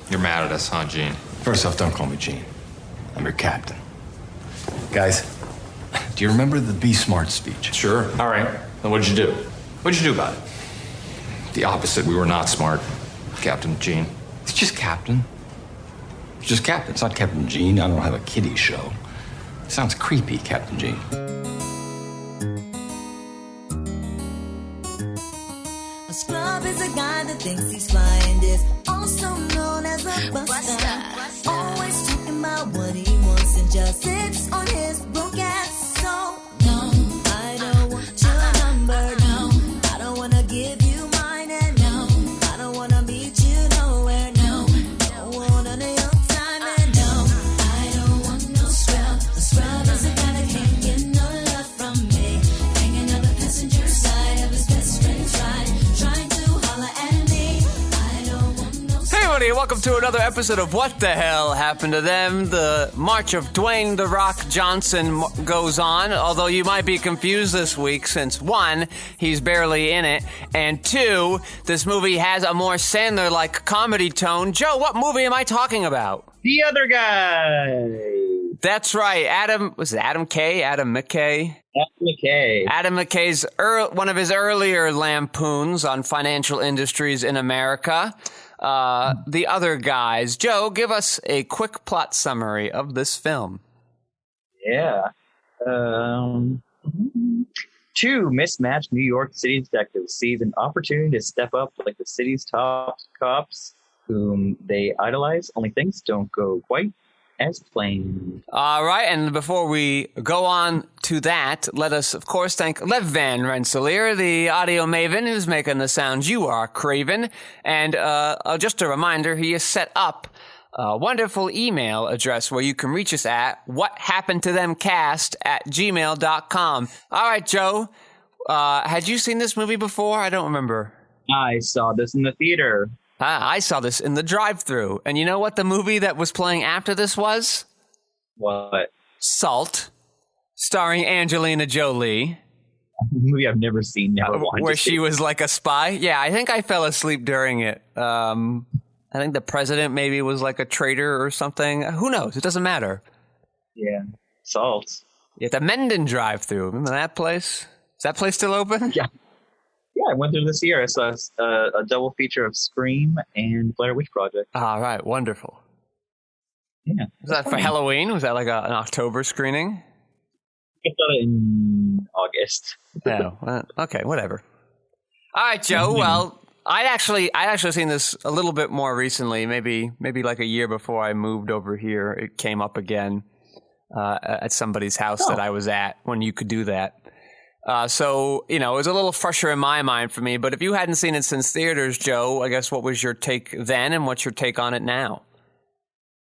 You're mad at us, huh, Gene? First off, don't call me Gene. I'm your captain. Guys, do you remember the Be Smart speech? Sure. All right. Then what'd you do? What'd you do about it? The opposite. We were not smart, Captain Gene. It's just Captain. It's just Captain. It's not Captain Gene. I don't have a kiddie show. It sounds creepy, Captain Gene. A scrub is a guy that thinks he's fly and is also known as a buster. Always talking about what he wants and just sits on his broke ass. So, no, I don't want your number. No, I don't want to give you mine. And no, I don't want to meet you nowhere. No, don't want none of your time. And no, I don't want no scrub. A scrub is a guy that can't get no love from me. Hanging on the passenger side of his best friend's ride. Trying to holler at me. I don't want no scrub. Hey everybody, welcome to another episode of What the Hell Happened to Them? The march of Dwayne The Rock Johnson goes on, although you might be confused this week since, one, he's barely in it, and two, this movie has a more Sandler-like comedy tone. Joe, what movie am I talking about? The other guy. That's right, Adam mckay? Adam McKay. Adam McKay's one of his earlier lampoons on financial industries in America. The Other Guys. Joe, give us a quick plot summary of this film. Yeah. Two mismatched New York City detectives seize an opportunity to step up like the city's top cops, whom they idolize, only things don't go quite as planned. All right, and before we go on to that, let us, of course, thank Lev Van Rensselaer, the audio maven who's making the sounds you are craving. And just a reminder, he has set up a wonderful email address where you can reach us at whathappenedtothemcast@gmail.com. All right, Joe, had you seen this movie before? I don't remember. I saw this in the theater. I saw this in the drive-thru. And you know what the movie that was playing after this was? What? Salt, starring Angelina Jolie. A movie I've never seen, never wanted where to she see. was like a spy. Yeah, I think I fell asleep during it. I think the president maybe was like a traitor or something. Who knows? It doesn't matter. Yeah. Salt. At the Menden drive-thru. Remember that place? Is that place still open? Yeah. Yeah, I went through this year. I saw a double feature of Scream and Blair Witch Project. All right, wonderful. Yeah. Was that for Halloween? Was that like an October screening? I saw it in August. Oh, well, okay, whatever. All right, Joe. Well, I actually seen this a little bit more recently. Maybe like a year before I moved over here. It came up again at somebody's house that I was at when you could do that. So, it was a little fresher in my mind for me. But if you hadn't seen it since theaters, Joe, I guess what was your take then and what's your take on it now?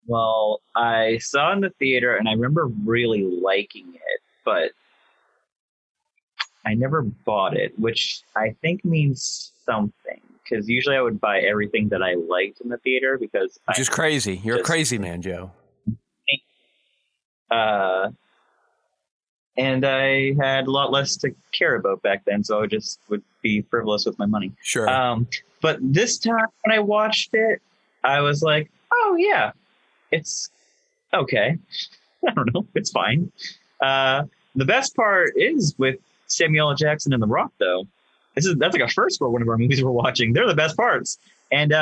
Well, I saw it in the theater and I remember really liking it, but I never bought it, which I think means something. Because usually I would buy everything that I liked in the theater because... Which is crazy. You're a crazy man, Joe. And I had a lot less to care about back then, so I just would be frivolous with my money. Sure. But this time when I watched it, I was like, oh, yeah, it's okay. I don't know. It's fine. The best part is with Samuel L. Jackson and The Rock, though. That's like a first for one of our movies we're watching. They're the best parts. And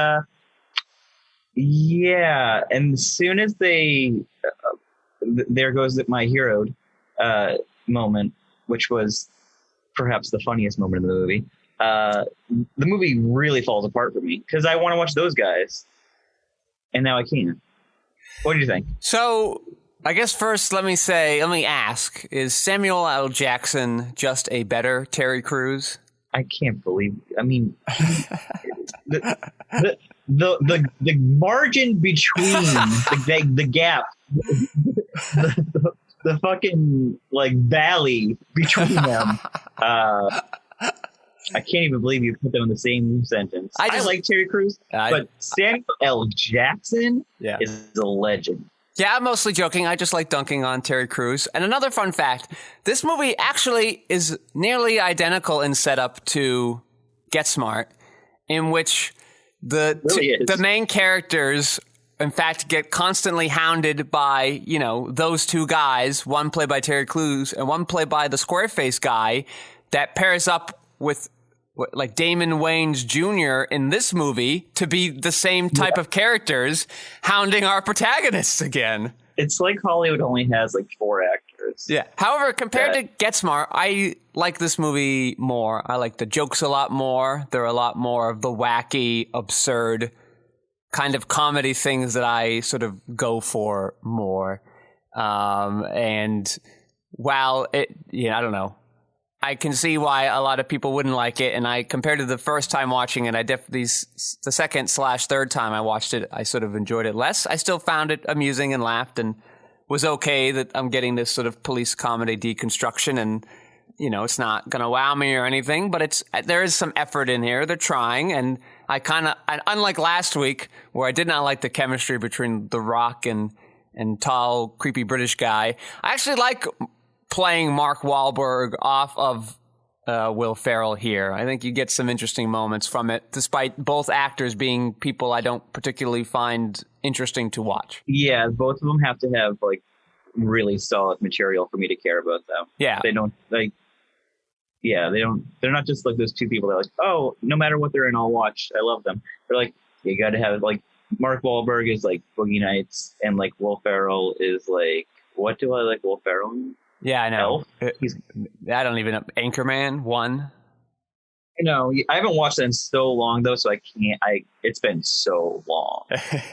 yeah, and as soon as they... there goes my hero moment, which was perhaps the funniest moment in the movie. The movie really falls apart for me because I want to watch those guys, and now I can't. What do you think? So, I guess first, let me ask: is Samuel L. Jackson just a better Terry Crews? I can't believe. I mean, the margin between the gap. The fucking valley between them. I can't even believe you put them in the same sentence. I like Terry Crews, but Samuel L. Jackson is a legend. Yeah, I'm mostly joking. I just like dunking on Terry Crews. And another fun fact, this movie actually is nearly identical in setup to Get Smart, in which the main characters in fact, get constantly hounded by, those two guys, one played by Terry Crews and one played by the Squareface guy that pairs up with like Damon Wayans Jr. in this movie to be the same type of characters hounding our protagonists again. It's like Hollywood only has like 4 actors. Yeah. However, compared to Get Smart, I like this movie more. I like the jokes a lot more. There are a lot more of the wacky, absurd kind of comedy things that I sort of go for more. And while I don't know. I can see why a lot of people wouldn't like it, and compared to the first time watching it, the second/third time I watched it, I sort of enjoyed it less. I still found it amusing and laughed, and was okay that I'm getting this sort of police comedy deconstruction, and it's not gonna wow me or anything, but there is some effort in here. They're trying, and unlike last week where I did not like the chemistry between The Rock and tall, creepy British guy, I actually like playing Mark Wahlberg off of Will Ferrell here. I think you get some interesting moments from it, despite both actors being people I don't particularly find interesting to watch. Yeah, both of them have to have like really solid material for me to care about them. Yeah. They don't like, they're not just like those two people that are like, oh, no matter what they're in, I'll watch. I love them. They're like, you got to have like, Mark Wahlberg is like Boogie Nights, and like Will Ferrell is like, what do I like Will Ferrell in? Yeah, I know. I don't even know. Anchorman 1. I haven't watched that in so long though, so I can't. It's been so long.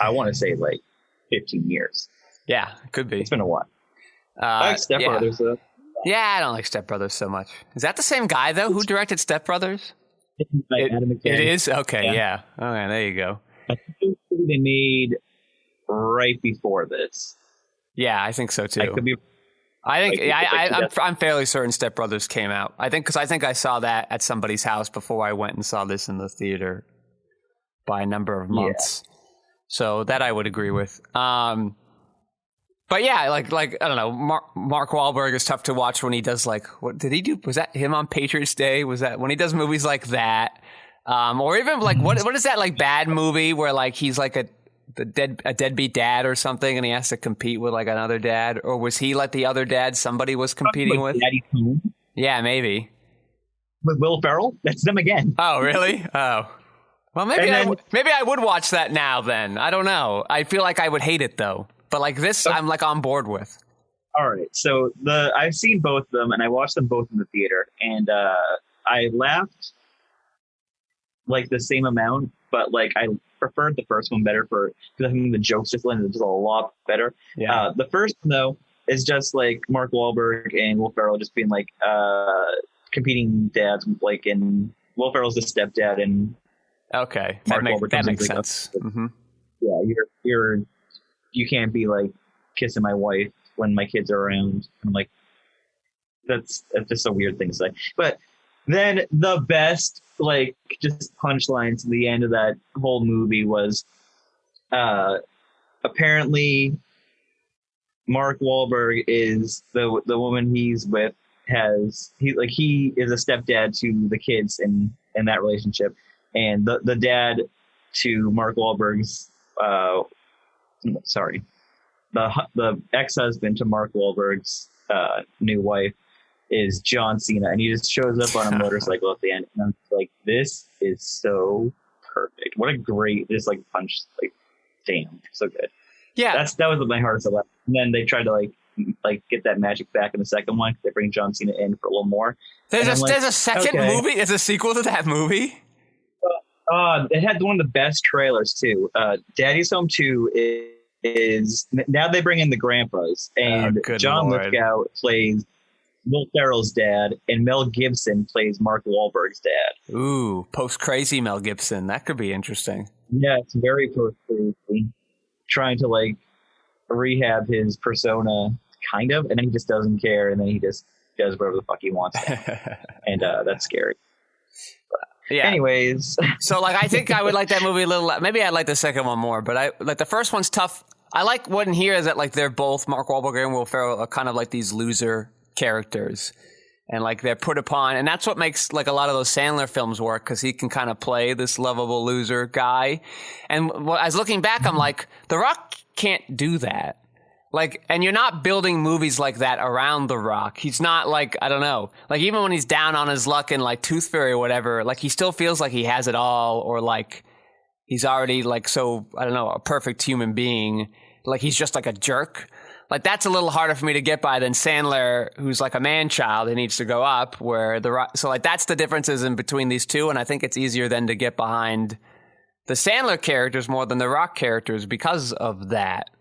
I want to say like 15 years. Yeah, it could be. It's been a while. I like Step Brothers though. Yeah, I don't like Step Brothers so much. Is that the same guy though who directed Step Brothers? Adam McKay. It is? Okay, yeah. Okay, there you go. I think they made right before this. Yeah, I think so too. I could be. I think I'm fairly certain Step Brothers came out. Because I think I saw that at somebody's house before I went and saw this in the theater by a number of months. Yeah. So that I would agree with. But yeah, like I don't know. Mark Wahlberg is tough to watch when he does like, what did he do? Was that him on Patriots Day? Was that when he does movies like that? Or even like what is that like bad movie where like he's like a deadbeat dad or something, and he has to compete with like another dad? Or was he like the other dad somebody was competing with? Daddy's Home? Yeah, maybe. With Will Ferrell? That's them again. Oh, really? Oh. Well, maybe I would watch that now then. I don't know. I feel like I would hate it though. But like this, I'm like on board with. All right. So I've seen both of them, and I watched them both in the theater, and I laughed like the same amount, but like I preferred the first one better because I think the jokes just landed just a lot better. Yeah. The first one though is just like Mark Wahlberg and Will Ferrell just being like competing dads, like, and Will Ferrell's the stepdad, and okay, Mark that makes sense. Mm-hmm. Yeah, you can't be like kissing my wife when my kids are around. I'm like, that's just a weird thing to say. But then the best, like, just punchlines at the end of that whole movie was apparently Mark Wahlberg is the woman he's with he is a stepdad to the kids in that relationship, and the dad to Mark Wahlberg's the ex-husband to Mark Wahlberg's new wife is John Cena, and he just shows up on a motorcycle at the end, and I'm like, this is so perfect. What a great, just like punch, like, damn, so good. Yeah, that was my heart to left. And then they tried to like get that magic back in the second one. They bring John Cena in for a little more. There's a second movie. There's a sequel to that movie. It had one of the best trailers too. Daddy's Home 2 is now they bring in the grandpas, and John Lithgow plays Will Ferrell's dad, and Mel Gibson plays Mark Wahlberg's dad. Ooh, post-crazy Mel Gibson. That could be interesting. Yeah, it's very post-crazy. Trying to like rehab his persona, kind of, and then he just doesn't care, and then he just does whatever the fuck he wants. And that's scary. Yeah. Anyways. So like I think I would like that movie a little. Maybe I'd like the second one more, but I like the first one's tough. I like what in here is that like they're both Mark Wahlberg and Will Ferrell are kind of like these loser characters, and like they're put upon, and that's what makes like a lot of those Sandler films work, because he can kind of play this lovable loser guy. And I was looking back, I'm like, The Rock can't do that. Like, and you're not building movies like that around The Rock. He's not like, I don't know, like even when he's down on his luck in like Tooth Fairy or whatever, like he still feels like he has it all, or like he's already like, so, I don't know, a perfect human being. Like he's just like a jerk. Like that's a little harder for me to get by than Sandler, who's like a man child who needs to go up, where so like that's the differences in between these two. And I think it's easier then to get behind the Sandler characters more than the Rock characters because of that.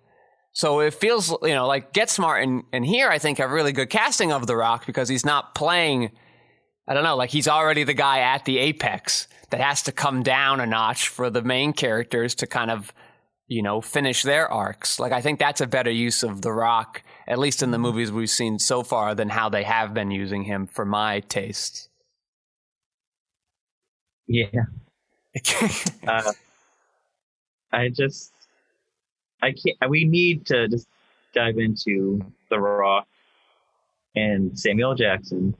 So it feels, like Get Smart and here I think have really good casting of The Rock, because he's not playing, I don't know, like he's already the guy at the apex that has to come down a notch for the main characters to kind of, finish their arcs. Like, I think that's a better use of The Rock, at least in the movies we've seen so far, than how they have been using him for my taste. Yeah. I can't. We need to just dive into The Rock and Samuel L. Jackson.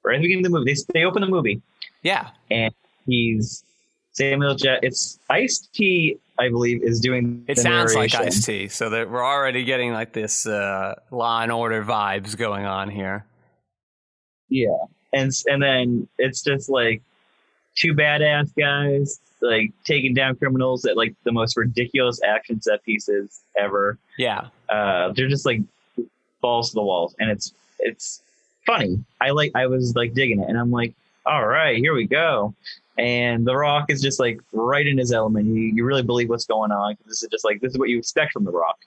Right at the beginning of the movie, they open the movie. Yeah. And he's Samuel L. Jackson. It's Ice-T, I believe, is doing it. The sounds narration. like Ice-T, so that we're already getting like this Law and Order vibes going on here. Yeah, and then it's just like two badass guys like taking down criminals at like the most ridiculous action set pieces ever. Yeah, they're just like balls to the walls, and it's funny. I was like digging it, and I'm like, all right, here we go. And The Rock is just like right in his element. You really believe what's going on. This is what you expect from The Rock,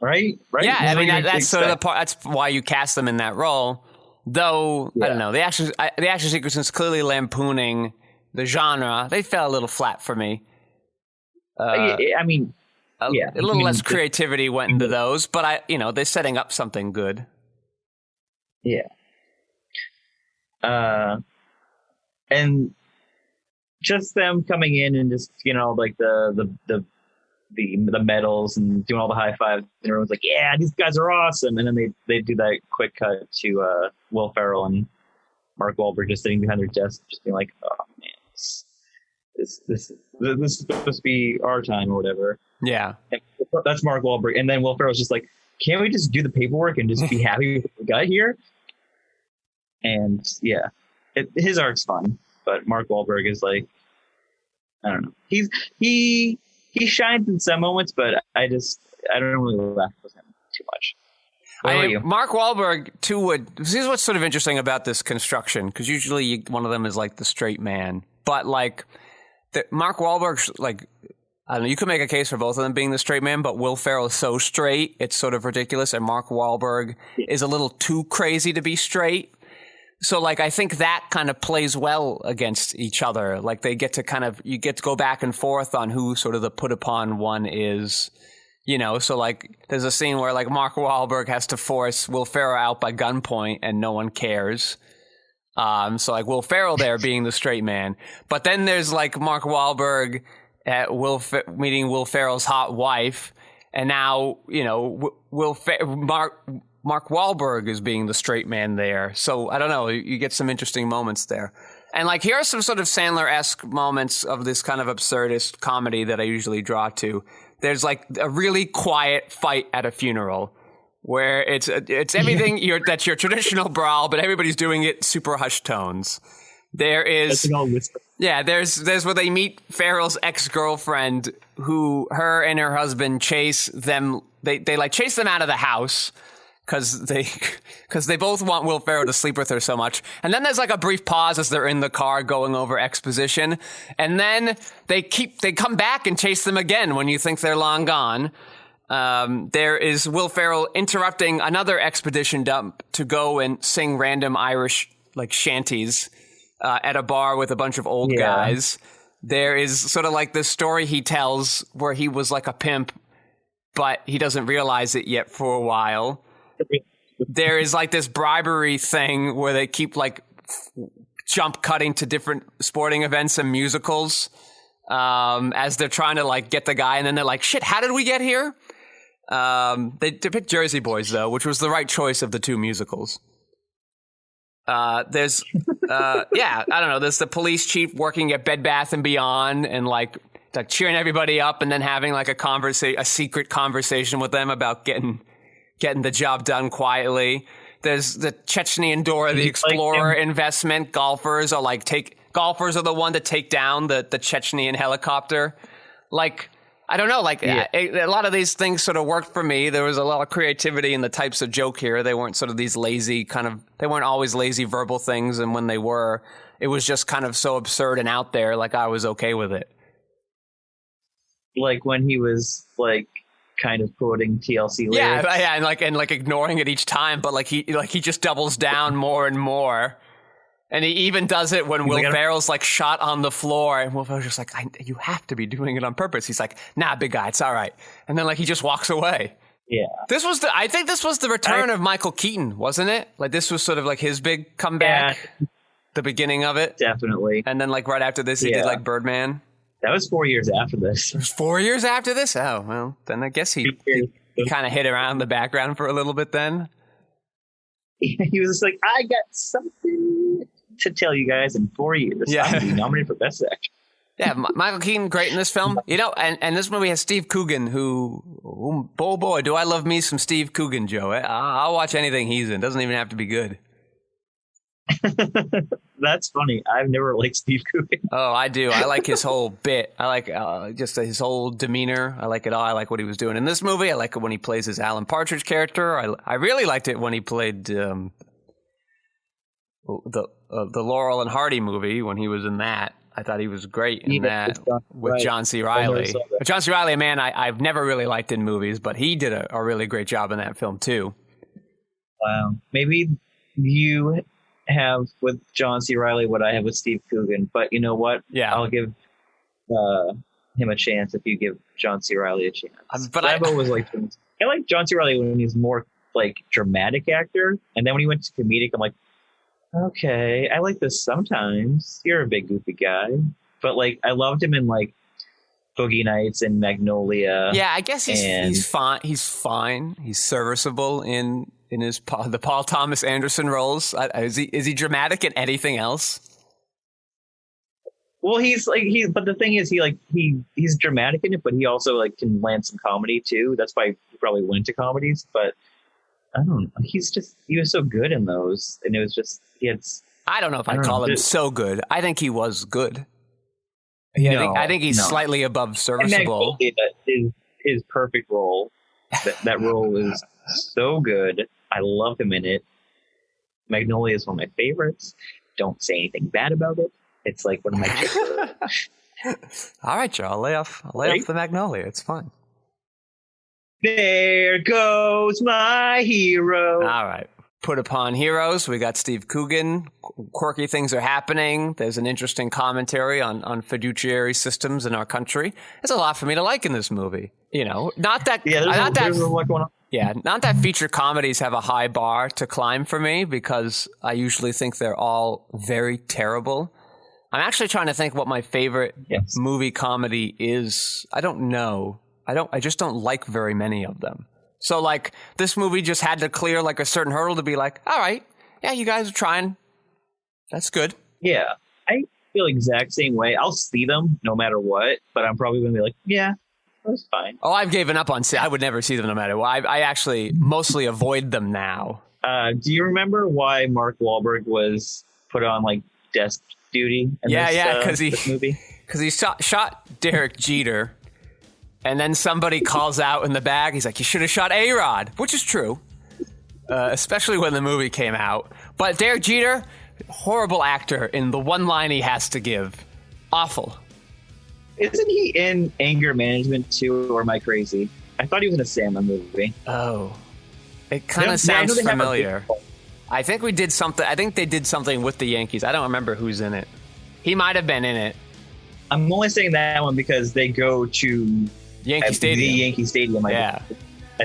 right? Yeah, I mean that's sort of the part. That's why you cast them in that role. Though I don't know, the action sequences clearly lampooning the genre. They fell a little flat for me. I mean, a little less creativity went into those, but they're setting up something good. Yeah. And just them coming in and just like the medals and doing all the high fives, and everyone's like, yeah, these guys are awesome. And then they do that quick cut to Will Ferrell and Mark Wahlberg just sitting behind their desk, just being like, oh man, this is supposed to be our time or whatever. Yeah, and that's Mark Wahlberg. And then Will Ferrell's just like, can't we just do the paperwork and just be happy with what we got here? And yeah, his arc's fun, but Mark Wahlberg is like, I don't know. He shines in some moments, but I don't really laugh with him too much. Mark Wahlberg too this is what's sort of interesting about this construction, because usually one of them is like the straight man, but like Mark Wahlberg, like, I don't know, you could make a case for both of them being the straight man, but Will Ferrell is so straight, it's sort of ridiculous, and Mark Wahlberg is a little too crazy to be straight. So, like, I think that kind of plays well against each other. Like, you get to go back and forth on who sort of the put upon one is, So, like, there's a scene where, like, Mark Wahlberg has to force Will Ferrell out by gunpoint and no one cares. So, like, Will Ferrell there being the straight man. But then there's, like, Mark Wahlberg at meeting Will Ferrell's hot wife. And now, Mark Wahlberg is being the straight man there. So, I don't know, you get some interesting moments there. And, like, here are some sort of Sandler-esque moments of this kind of absurdist comedy that I usually draw to. There's, like, a really quiet fight at a funeral where it's everything that's your traditional brawl, but everybody's doing it super hushed tones. There is... Yeah, there's where they meet Ferrell's ex-girlfriend, who her and her husband chase them. They like chase them out of the house because they both want Will Ferrell to sleep with her so much. And then there's like a brief pause as they're in the car going over exposition, and then they come back and chase them again when you think they're long gone. There is Will Ferrell interrupting another expedition dump to go and sing random Irish like shanties at a bar with a bunch of old guys. There is sort of like this story he tells where he was like a pimp, but he doesn't realize it yet for a while. There is like this bribery thing where they keep like jump cutting to different sporting events and musicals as they're trying to like get the guy, and then they're like, shit, how did we get here? They picked Jersey Boys though, which was the right choice of the two musicals. There's, yeah, I don't know. There's the police chief working at Bed Bath and Beyond, and like cheering everybody up, and then having like a secret conversation with them about getting the job done quietly. There's the Chechnyan Dora the Explorer investment. Golfers are the one to take down the Chechnyan helicopter. Like, I don't know, like a lot of these things sort of worked for me. There was a lot of creativity in the types of joke here. They weren't sort of these lazy they weren't always lazy verbal things. And when they were, it was just kind of so absurd and out there. Like, I was okay with it. Like when he was like kind of quoting TLC lyrics. Yeah, and ignoring it each time, but he just doubles down more and more. And he even does it when Will Ferrell's like shot on the floor, and Will Ferrell's just like, "You have to be doing it on purpose." He's like, "Nah, big guy, it's all right." And then he just walks away. Yeah. I think this was the return of Michael Keaton, wasn't it? Like, this was sort of like his big comeback, the beginning of it. Definitely. And then right after this, he did like Birdman. That was 4 years after this. It was 4 years after this? Oh, well, then I guess he kind of hit around the background for a little bit then. He was just like, I got something to tell you guys in 4 years. Yeah. I'm going to be nominated for Best Actor. Yeah, Michael Keaton, great in this film. And this movie has Steve Coogan, who, oh boy, do I love me some Steve Coogan, Joe. I'll watch anything he's in. Doesn't even have to be good. That's funny. I've never liked Steve Coogan. Oh, I do. I like his whole bit. I like just his whole demeanor. I like it all. I like what he was doing in this movie. I like it when he plays his Alan Partridge character. I really liked it when he played the Laurel and Hardy movie, when he was in that. I thought he was great in that with John C. Reilly. John C. Reilly, a man I've never really liked in movies, but he did a really great job in that film too. Wow. Maybe you have with John C. Reilly what I have with Steve Coogan, but you know what? Yeah, I'll give him a chance if you give John C. Reilly a chance. But I've always liked him. I like John C. Reilly when he's more like dramatic actor, and then when he went to comedic, I'm like, okay, I like this sometimes. You're a big goofy guy, but like I loved him in like Boogie Nights and Magnolia. Yeah, I guess he's fine. He's fine. He's serviceable in the Paul Thomas Anderson roles. Is he dramatic in anything else? Well, but the thing is, he's dramatic in it, but he also like can land some comedy too. That's why he probably went to comedies. But I don't know. He was so good in those, and it was just I don't know if I'd call him so good. I think he was good. Yeah, I think he's slightly above serviceable. His perfect role. That role is so good. I love him in it. Magnolia is one of my favorites. Don't say anything bad about it. It's like one of my favorites. All right, Joe. I'll lay off the Magnolia. It's fine. There goes my hero. All right. Put upon heroes. We got Steve Coogan. Quirky things are happening. There's an interesting commentary on fiduciary systems in our country. There's a lot for me to like in this movie. Not that there's a lot going on. Yeah, not that feature comedies have a high bar to climb for me, because I usually think they're all very terrible. I'm actually trying to think what my favorite movie comedy is. I don't know. I just don't like very many of them. So like this movie just had to clear like a certain hurdle to be like, all right, yeah, you guys are trying. That's good. Yeah, I feel exact same way. I'll see them no matter what, but I'm probably going to be like, yeah, that's fine. Oh, I've given up on I would never see them no matter what. I actually mostly avoid them now. Do you remember why Mark Wahlberg was put on like desk duty in this movie? Because he shot Derek Jeter, and then somebody calls out in the bag. He's like, you should have shot A-Rod, which is true, especially when the movie came out. But Derek Jeter, horrible actor in the one line he has to give. Awful. Isn't he in Anger Management too, or am I crazy? I thought he was in a Sandler movie. Oh. It kind of sounds familiar. I think we did something. I think they did something with the Yankees. I don't remember who's in it. He might have been in it. I'm only saying that one because they go to Yankee Stadium. The Yankee Stadium. At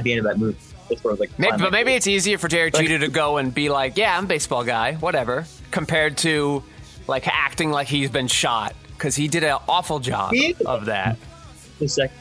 the end of that movie. That's where like. Maybe it's easier for Derek Jeter to go and be like, "Yeah, I'm a baseball guy, whatever," compared to like acting like he's been shot, because he did an awful job of that. The second.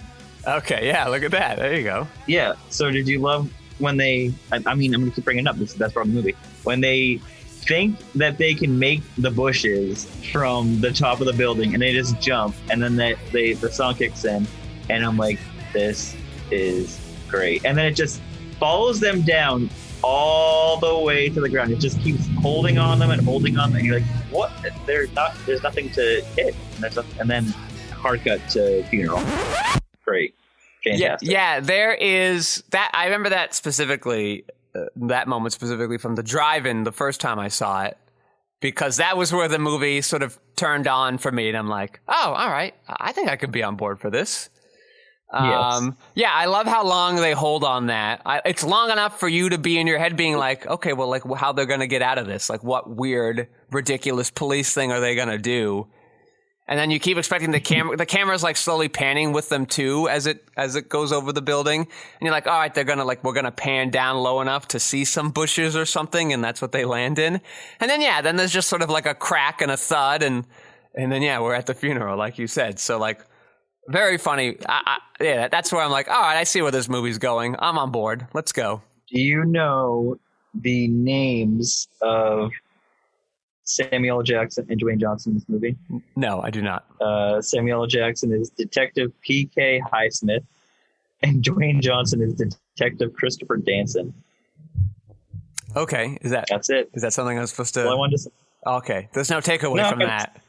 Okay, yeah, look at that. There you go. Yeah. So did you love when they? I mean, I'm going to keep bringing it up. That's part of the movie when they think that they can make the bushes from the top of the building, and they just jump, and then the song kicks in, and I'm like, this is great. And then it just follows them down all the way to the ground. It just keeps holding on them and holding on them. And you're like, what? There's nothing to hit. And then hard cut to funeral. Great. Fantastic. Yeah, there is that. I remember that specifically, that moment specifically from the drive-in the first time I saw it, because that was where the movie sort of turned on for me. And I'm like, oh, all right. I think I could be on board for this. Yes. Yeah, I love how long they hold on that. It's long enough for you to be in your head being like, okay, well, like how they're going to get out of this. Like what weird, ridiculous police thing are they going to do? And then you keep expecting the camera's like slowly panning with them too as it goes over the building. And you're like, all right, we're going to pan down low enough to see some bushes or something. And that's what they land in. And then, then there's just sort of like a crack and a thud. And then, we're at the funeral, like you said. So like, very funny. That's where I'm like, all right, I see where this movie's going. I'm on board. Let's go. Do you know the names of Samuel L. Jackson and Dwayne Johnson in this movie? No, I do not. Samuel L. Jackson is Detective P.K. Highsmith, and Dwayne Johnson is Detective Christopher Danson. Okay, that's it? Is that something I'm supposed to? Well, I wanted to say. Okay, there's no takeaway from that.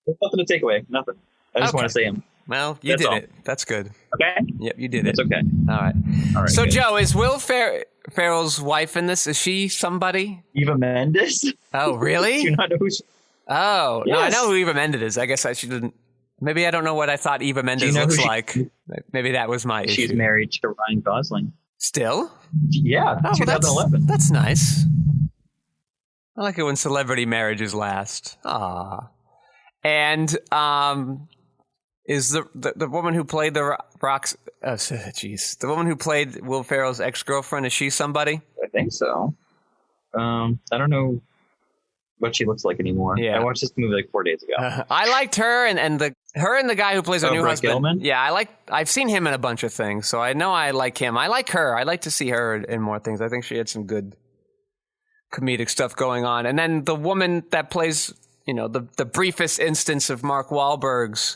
There's nothing to take away. Nothing. I just want to say him. Well, you did it. That's good. Okay. Yep, you did it. It's okay. All right. So, good. Joe, is Will Ferrell's wife in this? Is she somebody? Eva Mendes. Oh, really? Do you not know who she? Oh, yes. No, I know who Eva Mendes is. I guess she didn't. Maybe I don't know what I thought Eva Mendes looks like. Maybe that was my issue. She's married to Ryan Gosling. Still? Yeah, 2011. That's nice. I like it when celebrity marriages last. Ah. And is the woman who played the woman who played Will Ferrell's ex-girlfriend, is she somebody? I think so. I don't know what she looks like anymore. Yeah. I watched this movie like 4 days ago. I liked her and the guy who plays her new husband. Gilman? Yeah, I've seen him in a bunch of things, so I know I like him. I like her. I like to see her in more things. I think she had some good comedic stuff going on. And then the woman that plays, the briefest instance of Mark Wahlberg's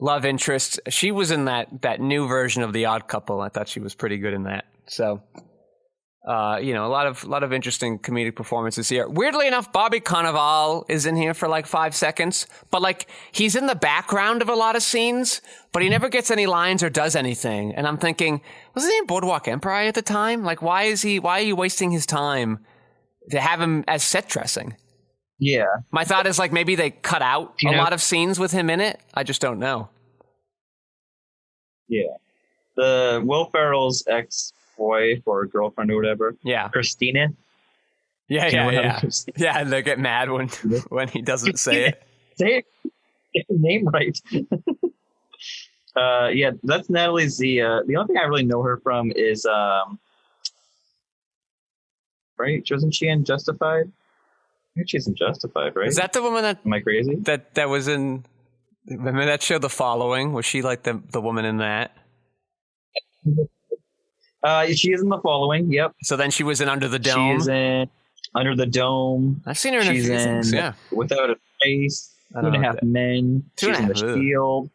love interest, she was in that new version of The Odd Couple. I thought she was pretty good in that. So, a lot of interesting comedic performances here. Weirdly enough, Bobby Cannavale is in here for like 5 seconds, but like he's in the background of a lot of scenes, but he never gets any lines or does anything. And I'm thinking, wasn't he in Boardwalk Empire at the time? Like, why are you wasting his time to have him as set dressing? Yeah. My thought is like maybe they cut out a lot of scenes with him in it. I just don't know. Yeah. The Will Ferrell's ex-wife or girlfriend or whatever. Yeah. Christina. Yeah. Yeah, and they get mad when he doesn't say it. Say it. Get the name right. Yeah, that's Natalie Zia. The only thing I really know her from is right? Wasn't she in Justified? I think she's in Justified, right? Is that the woman that... Am I crazy? That was in... Remember that show, The Following? Was she like the woman in that? She is in The Following, yep. So then she was in Under the Dome? She's in Under the Dome. I've seen her in a few things, yeah. Without a Face, 2.5 Men. She's in The Shield.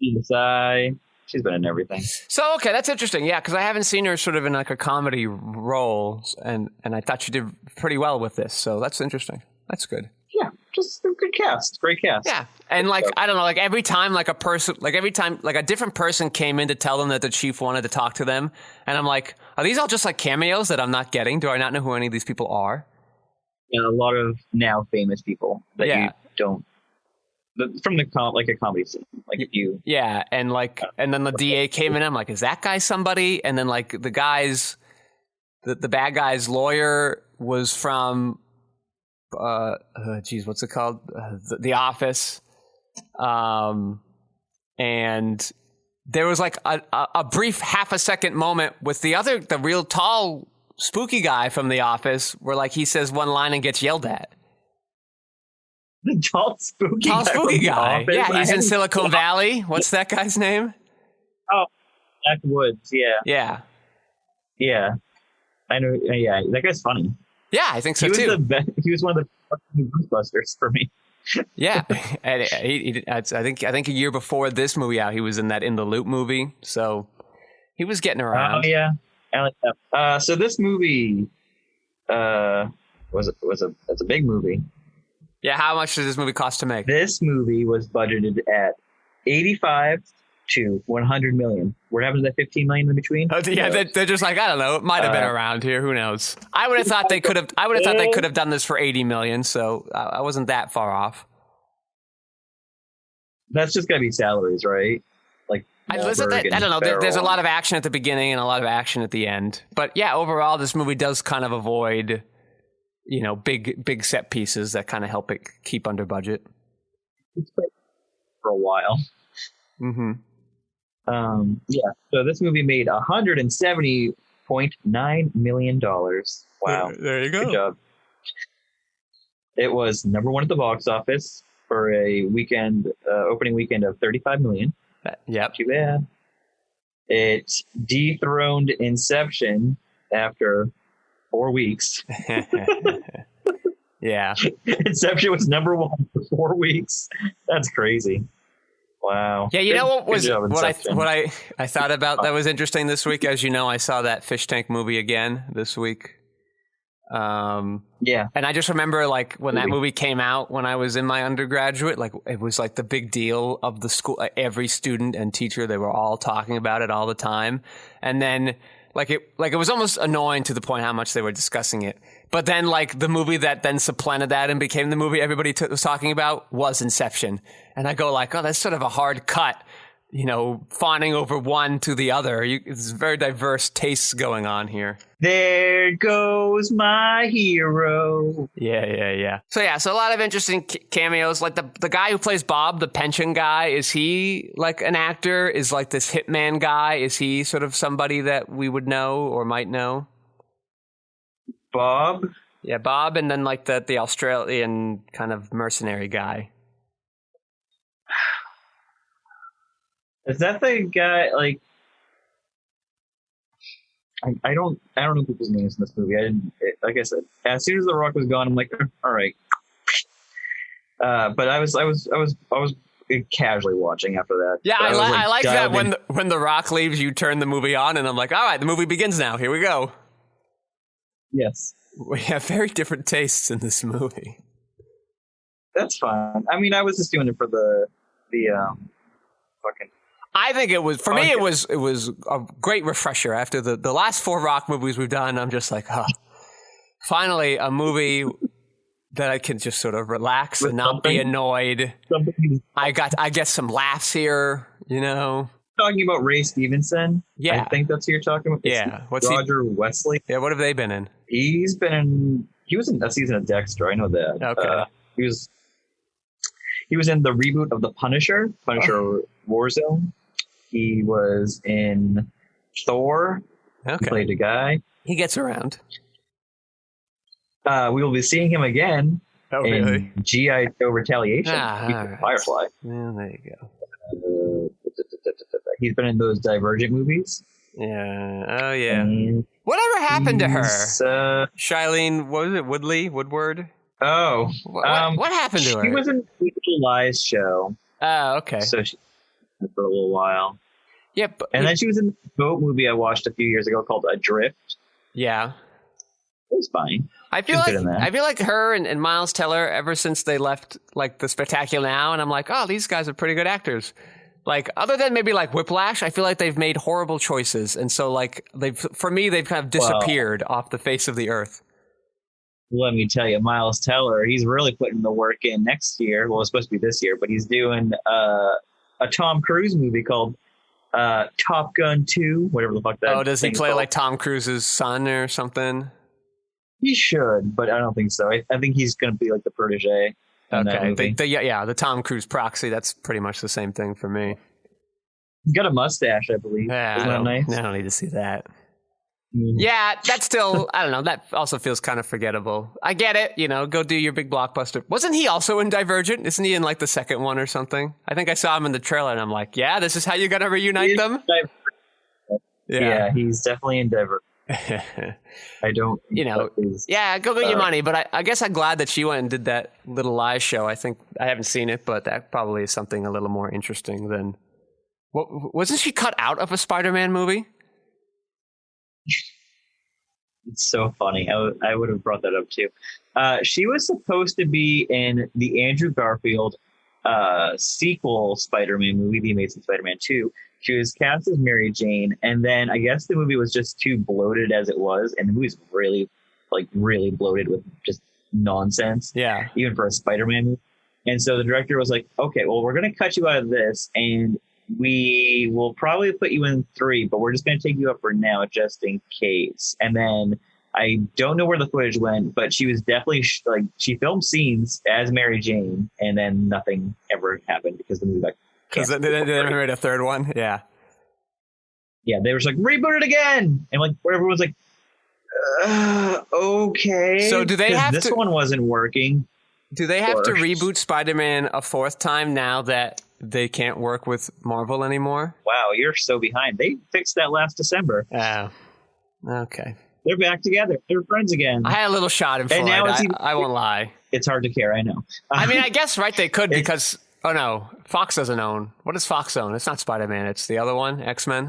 CSI. She's been in everything. So, okay, that's interesting. Yeah, because I haven't seen her sort of in like a comedy role, and I thought she did pretty well with this. So that's interesting. That's good. Yeah, just a good cast. Great cast. Yeah, and like, I don't know, like every time like a different person came in to tell them that the chief wanted to talk to them, and I'm like, are these all just like cameos that I'm not getting? Do I not know who any of these people are? And a lot of now famous people that you don't. From a comedy scene, like if you and then the DA came in. I'm like, is that guy somebody? And then like the bad guy's lawyer was from, what's it called? The Office, and there was like a brief half a second moment with the real tall spooky guy from The Office, where like he says one line and gets yelled at. The tall spooky guy. Yeah, he's in Silicon Valley. What's that guy's name? Oh, Jack Woods. Yeah. Yeah. Yeah. I know. Yeah, that guy's funny. Yeah, I think so He was too. he was one of the Ghostbusters for me. Yeah, and I think a year before this movie out, he was in that In the Loop movie, so he was getting around. Oh yeah, I like that. So this movie it's a big movie. Yeah, how much did this movie cost to make? This movie was budgeted at 85 to 100 million. What happened to that 15 million in between? Oh, yeah, they're just like, I don't know. It might have been around here. Who knows? I would have thought they could have. I would have thought they could have done this for 80 million. So I wasn't that far off. That's just gotta be salaries, right? Like I don't know. There's a lot of action at the beginning and a lot of action at the end. But yeah, overall, this movie does kind of avoid, big set pieces that kind of help it keep under budget. For a while. Mm-hmm. Yeah. So this movie made $170.9 million. Wow. There you go. Good job. It was number one at the box office for a opening weekend of 35 million. Yep. Too bad. It dethroned Inception after 4 weeks. Yeah. Inception was number one for 4 weeks. That's crazy. Wow. Yeah, you know what was job, what I thought about that was interesting this week? As you know, I saw that Fish Tank movie again this week. Yeah. And I just remember like when that movie came out when I was in my undergraduate, like it was like the big deal of the school. Every student and teacher, they were all talking about it all the time. And then it was almost annoying to the point how much they were discussing it. But then like the movie that then supplanted that and became the movie everybody was talking about was Inception. And I go like, oh, that's sort of a hard cut, fawning over one to the other. It's very diverse tastes going on here. There goes my hero. Yeah. So a lot of interesting cameos. Like the guy who plays Bob, the pension guy, is he like an actor? Is like this hitman guy? Is he sort of somebody that we would know or might know? Bob? Yeah, Bob, and then like the Australian kind of mercenary guy. Is that the guy? Like, I don't know people's names in this movie. Like I said, as soon as The Rock was gone, I'm like, all right. But I was casually watching after that. Yeah, I like that in. when The Rock leaves, you turn the movie on, and I'm like, all right, the movie begins now. Here we go. Yes. We have very different tastes in this movie. That's fine. I mean, I was just doing it for the fucking. I think it was, for me, it was a great refresher after the last 4 Rock movies we've done. I'm just like, finally a movie that I can just sort of relax and not be annoyed. I get some laughs here, Talking about Ray Stevenson. Yeah. I think that's who you're talking about. Yeah. Roger Wesley. Yeah, what have they been in? He was in a season of Dexter. I know that. Okay. He was in the reboot of The Punisher Warzone. He was in Thor. Okay. He played a guy. He gets around. We will be seeing him again really? in G.I. Joe Retaliation. Right. Firefly. Yeah, there you go. He's been in those Divergent movies. Yeah. Oh, yeah. Whatever happened to her? Shailene, what was it? Woodward? Oh. What happened to her? She was in the Lies show. Oh, okay. So she for a little while. Yeah. And then she was in the boat movie I watched a few years ago called Adrift. Yeah. It was fine. I feel like her and Miles Teller, ever since they left like The Spectacular Now, and I'm like, oh, these guys are pretty good actors. Like, other than maybe like Whiplash, I feel like they've made horrible choices. And so like they've kind of disappeared off the face of the earth. Let me tell you, Miles Teller, he's really putting the work in next year. Well, it's supposed to be this year, but he's doing a Tom Cruise movie called Top Gun 2, whatever the fuck that is. Oh, does he play like Tom Cruise's son or something? He should, but I don't think so. I think he's going to be like the protege. Okay. The Tom Cruise proxy, that's pretty much the same thing for me. He's got a mustache, I believe. Yeah, Isn't that nice? I don't need to see that. Yeah, that's still, I don't know, that also feels kind of forgettable. I get it, go do your big blockbuster. Wasn't he also in Divergent? Isn't he in like the second one or something? I think I saw him in the trailer and I'm like, yeah, this is how you're going to reunite them? Yeah, he's definitely in Divergent. I don't. You know, yeah, go get your money. But I guess I'm glad that she went and did that Little Lies show. I think I haven't seen it, but that probably is something a little more interesting than. Wasn't she cut out of a Spider-Man movie? It's so funny. I would have brought that up too. She was supposed to be in the Andrew Garfield sequel Spider-Man movie, The Amazing Spider-Man 2. She was cast as Mary Jane, and then I guess the movie was just too bloated as it was, and the movie's really bloated with just nonsense. Yeah. Even for a Spider-Man movie. And so the director was like, okay, well, we're going to cut you out of this, and we will probably put you in 3, but we're just going to take you up for now just in case. And then I don't know where the footage went, but she was definitely she filmed scenes as Mary Jane, and then nothing ever happened because the movie got canceled. Because they never made a third one? Yeah. Yeah, they were just like, reboot it again! And like, everyone's like, okay. So do they have this one wasn't working. Do they have to reboot Spider-Man a 4th time now that they can't work with Marvel anymore? Wow, you're so behind. They fixed that last December. Oh, okay. They're back together. They're friends again. I had a little shot in Floyd. I won't lie. It's hard to care, I know. I mean, I guess, right, they could because... Oh, no. Fox doesn't own. What does Fox own? It's not Spider-Man. It's the other one, X-Men.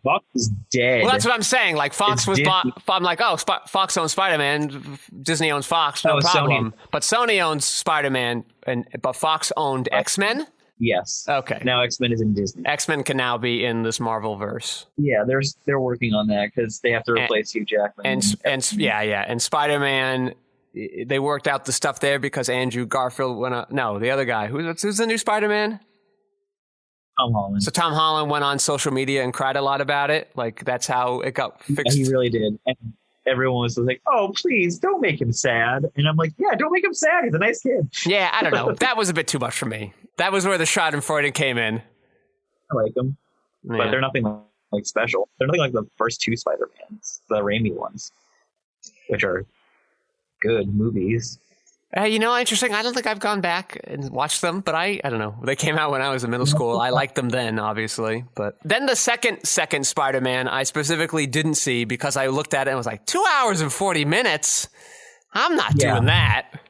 Fox is dead. Well, that's what I'm saying. Like, Fox was bought. I'm like, oh, Fox owns Spider-Man. Disney owns Fox. No problem. Sony. But Sony owns Spider-Man, but Fox owned X-Men? Yes. Okay. Now X-Men is in Disney. X-Men can now be in this Marvel verse. Yeah, they're working on that because they have to replace Hugh Jackman. And Spider-Man, they worked out the stuff there because Andrew Garfield went on. No, the other guy. Who's the new Spider-Man? Tom Holland. So Tom Holland went on social media and cried a lot about it. Like, that's how it got fixed. Yeah, he really did. And everyone was like, oh, please, don't make him sad. And I'm like, yeah, don't make him sad. He's a nice kid. Yeah, I don't know. That was a bit too much for me. That was where the Schadenfreude came in. I like them. Yeah. But they're nothing like special. They're nothing like the first 2 Spider-Mans, the Raimi ones, which are good movies. Interesting. I don't think I've gone back and watched them, but I don't know. They came out when I was in middle school. I liked them then, obviously. But then the second Spider-Man, I specifically didn't see because I looked at it and was like, 2 hours and 40 minutes? I'm not doing that.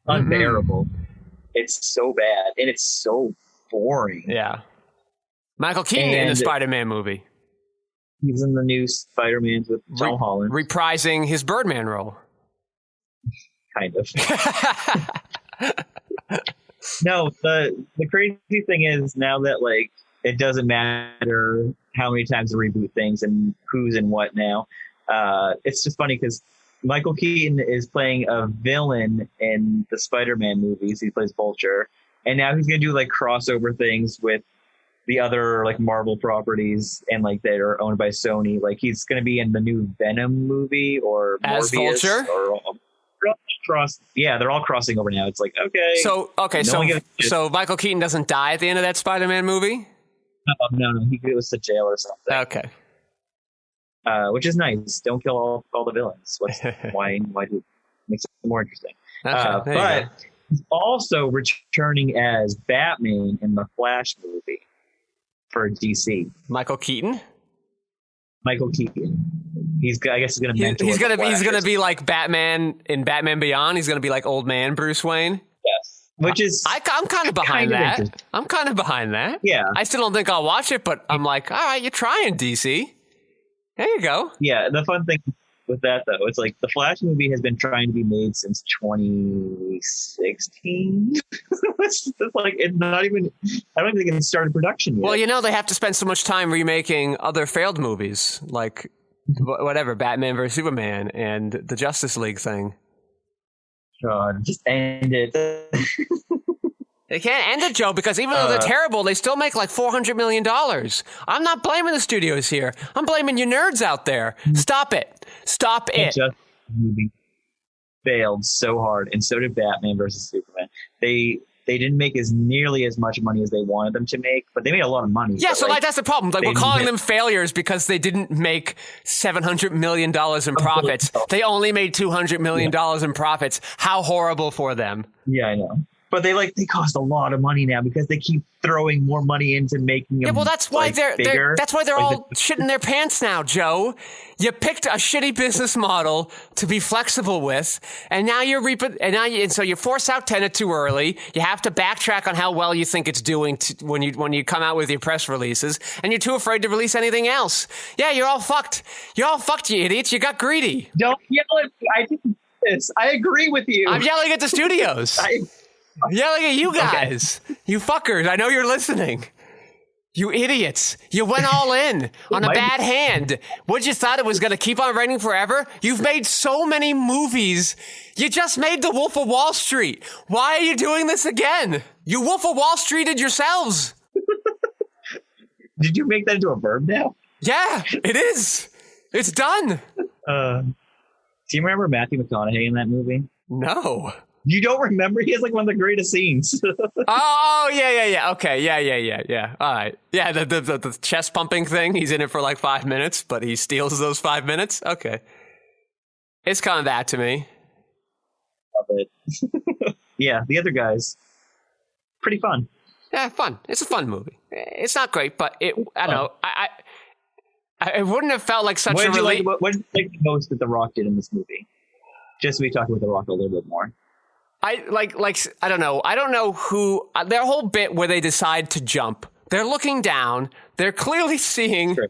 Unbearable. It's so bad, and it's so boring. Yeah. Michael Keaton in the Spider-Man movie. He's in the new Spider-Man with Tom Holland. Reprising his Birdman role. Kind of. No, the crazy thing is now that like it doesn't matter how many times they reboot things and who's in what now. It's just funny because Michael Keaton is playing a villain in the Spider-Man movies. He plays Vulture, and now he's gonna do like crossover things with the other like Marvel properties and like that are owned by Sony. Like he's gonna be in the new Venom movie or as Morbius Vulture. They're all crossing over now. It's like so Michael Keaton doesn't die at the end of that Spider-Man movie? No, he goes to jail or something. Okay. Which is nice. Don't kill all the villains. Why do it? Makes it more interesting. Okay, but he's also returning as Batman in the Flash movie for DC. Michael Keaton. I guess he's gonna mentor. He's gonna be like Batman in Batman Beyond. He's gonna be like old man Bruce Wayne. Yes, which is I'm kind of behind that. I'm kind of behind that. Yeah, I still don't think I'll watch it, but I'm like, all right, you're trying, DC. There you go. Yeah, the fun thing with that though, it's like the Flash movie has been trying to be made since 2016. it's like it's not even. I don't think it started production yet. Well, they have to spend so much time remaking other failed movies, like whatever, Batman vs Superman and the Justice League thing. God, just end it. They can't end it, Joe, because even though they're terrible, they still make like $400 million. I'm not blaming the studios here. I'm blaming you nerds out there. Stop it. Stop it. The movie failed so hard, and so did Batman versus Superman. They didn't make nearly as much money as they wanted them to make, but they made a lot of money. Yeah, so that's the problem. Like, we're calling them failures because they didn't make $700 million in profits. They only made $200 million in profits. How horrible for them. Yeah, I know. But they cost a lot of money now because they keep throwing more money into making them. Yeah, well, that's why they're bigger. that's why they're all shitting their pants now, Joe. You picked a shitty business model to be flexible with, and now you're and so you force out Tenet too early. You have to backtrack on how well you think it's doing when you come out with your press releases, and you're too afraid to release anything else. Yeah, you're all fucked. You're all fucked, you idiots. You got greedy. Don't yell at me. I didn't do this. I agree with you. I'm yelling at the studios. I'm yelling at you guys. Okay. You fuckers. I know you're listening. You idiots. You went all in on a bad hand. What, you thought it was going to keep on raining forever? You've made so many movies. You just made The Wolf of Wall Street. Why are you doing this again? You Wolf of Wall Streeted yourselves. Did you make that into a verb now? Yeah, it is. It's done. Do you remember Matthew McConaughey in that movie? No. You don't remember? He has like one of the greatest scenes. Oh, yeah. Okay, yeah. All right. Yeah, the chest pumping thing. He's in it for like 5 minutes, but he steals those 5 minutes. Okay. It's coming back to me. Love it. Yeah, the other guys, pretty fun. Yeah, fun. It's a fun movie. It's not great, but I don't know. I wouldn't have felt like such a relief. What did you like the most that The Rock did in this movie? Just so we talk about The Rock a little bit more. I don't know. I don't know who their whole bit where they decide to jump. They're looking down. They're clearly seeing. Sure.